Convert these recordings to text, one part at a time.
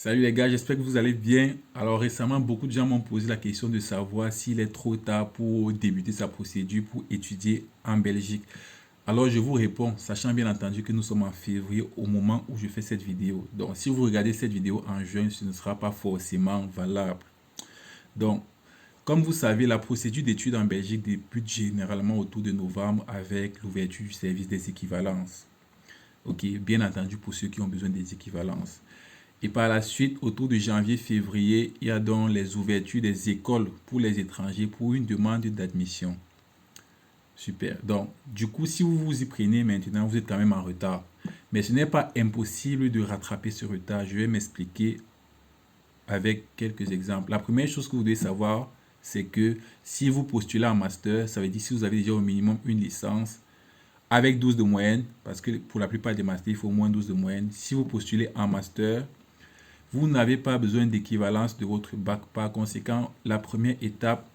Salut les gars, j'espère que vous allez bien. Alors récemment, beaucoup de gens m'ont posé la question de savoir s'il est trop tard pour débuter sa procédure pour étudier en Belgique. Alors je vous réponds, sachant bien entendu que nous sommes en février au moment où je fais cette vidéo. Donc si vous regardez cette vidéo en juin, ce ne sera pas forcément valable. Donc, comme vous savez, la procédure d'études en Belgique débute généralement autour de novembre avec l'ouverture du service des équivalences. Ok, bien entendu pour ceux qui ont besoin des équivalences. Et par la suite, autour de janvier-février, il y a donc les ouvertures des écoles pour les étrangers pour une demande d'admission. Super. Donc, du coup, si vous vous y prenez maintenant, vous êtes quand même en retard. Mais ce n'est pas impossible de rattraper ce retard. Je vais m'expliquer avec quelques exemples. La première chose que vous devez savoir, c'est que si vous postulez en master, ça veut dire si vous avez déjà au minimum une licence avec 12 de moyenne, parce que pour la plupart des masters, il faut au moins 12 de moyenne. Si vous postulez en master, vous n'avez pas besoin d'équivalence de votre bac. Par conséquent, la première étape,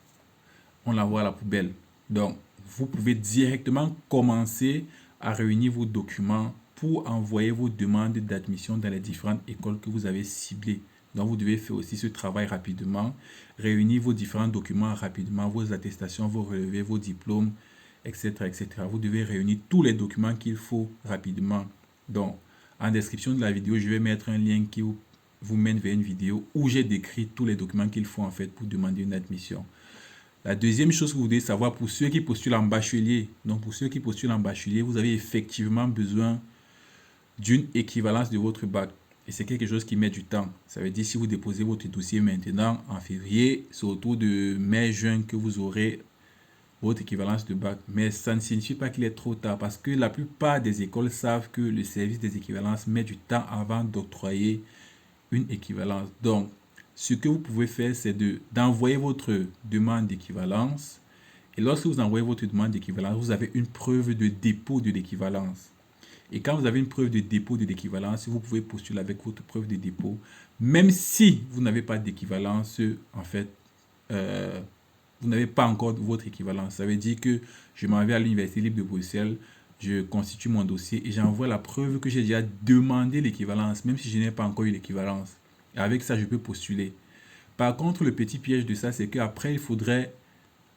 on la voit à la poubelle. Donc, vous pouvez directement commencer à réunir vos documents pour envoyer vos demandes d'admission dans les différentes écoles que vous avez ciblées. Donc, vous devez faire aussi ce travail rapidement, réunir vos différents documents rapidement, vos attestations, vos relevés, vos diplômes, etc., etc. Vous devez réunir tous les documents qu'il faut rapidement. Donc, en description de la vidéo, je vais mettre un lien qui vous mène vers une vidéo où j'ai décrit tous les documents qu'il faut en fait pour demander une admission. La deuxième chose que vous devez savoir pour ceux qui postulent en bachelier, donc pour ceux qui postulent en bachelier, vous avez effectivement besoin d'une équivalence de votre bac. Et c'est quelque chose qui met du temps. Ça veut dire si vous déposez votre dossier maintenant en février, c'est autour de mai-juin que vous aurez votre équivalence de bac. Mais ça ne signifie pas qu'il est trop tard parce que la plupart des écoles savent que le service des équivalences met du temps avant d'octroyer une équivalence. Donc, ce que vous pouvez faire, c'est d'envoyer votre demande d'équivalence. Et lorsque vous envoyez votre demande d'équivalence, vous avez une preuve de dépôt de l'équivalence. Et quand vous avez une preuve de dépôt de l'équivalence, vous pouvez postuler avec votre preuve de dépôt. Même si vous n'avez pas d'équivalence, en fait, vous n'avez pas encore votre équivalence. Ça veut dire que je m'en vais à l'Université libre de Bruxelles, je constitue mon dossier et j'envoie la preuve que j'ai déjà demandé l'équivalence, même si je n'ai pas encore eu l'équivalence. Et avec ça, je peux postuler. Par contre, le petit piège de ça, c'est qu'après, il faudrait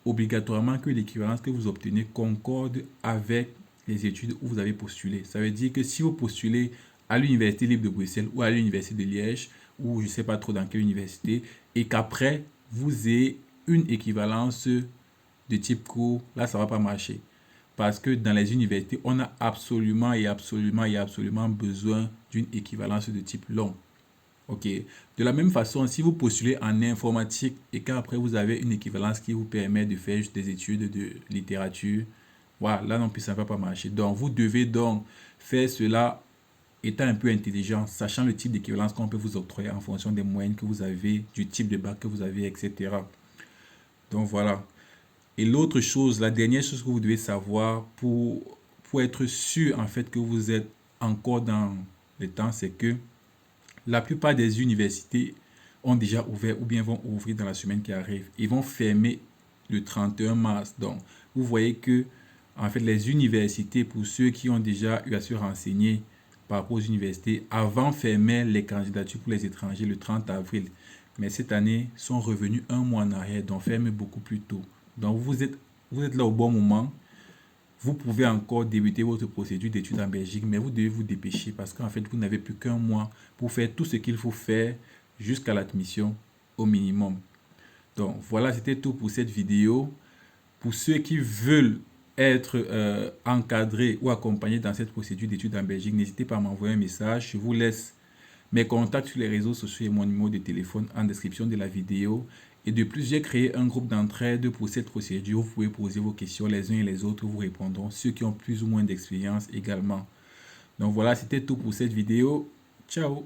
obligatoirement que l'équivalence que vous obtenez concorde avec les études où vous avez postulé. Ça veut dire que si vous postulez à l'Université libre de Bruxelles ou à l'Université de Liège, ou je ne sais pas trop dans quelle université, et qu'après, vous ayez une équivalence de type court, là, ça ne va pas marcher. Parce que dans les universités, on a absolument et absolument et absolument besoin d'une équivalence de type long. Ok. De la même façon, si vous postulez en informatique et qu'après vous avez une équivalence qui vous permet de faire juste des études de littérature, voilà, là non plus ça ne va pas marcher. Donc vous devez donc faire cela étant un peu intelligent, sachant le type d'équivalence qu'on peut vous octroyer en fonction des moyennes que vous avez, du type de bac que vous avez, etc. Donc voilà. Et l'autre chose, la dernière chose que vous devez savoir pour être sûr en fait que vous êtes encore dans le temps, c'est que la plupart des universités ont déjà ouvert ou bien vont ouvrir dans la semaine qui arrive. Ils vont fermer le 31 mars. Donc, vous voyez que, en fait, les universités, pour ceux qui ont déjà eu à se renseigner par rapport aux universités, avant fermaient les candidatures pour les étrangers le 30 avril. Mais cette année, sont revenus un mois en arrière, donc ferment beaucoup plus tôt. Donc, vous êtes là au bon moment. Vous pouvez encore débuter votre procédure d'études en Belgique, mais vous devez vous dépêcher parce qu'en fait, vous n'avez plus qu'un mois pour faire tout ce qu'il faut faire jusqu'à l'admission au minimum. Donc voilà, c'était tout pour cette vidéo. Pour ceux qui veulent être encadrés ou accompagnés dans cette procédure d'études en Belgique, n'hésitez pas à m'envoyer un message. Je vous laisse mes contacts sur les réseaux sociaux et mon numéro de téléphone en description de la vidéo. Et de plus, j'ai créé un groupe d'entraide pour cette procédure. Vous pouvez poser vos questions les uns et les autres, vous répondront. Ceux qui ont plus ou moins d'expérience également. Donc voilà, c'était tout pour cette vidéo. Ciao!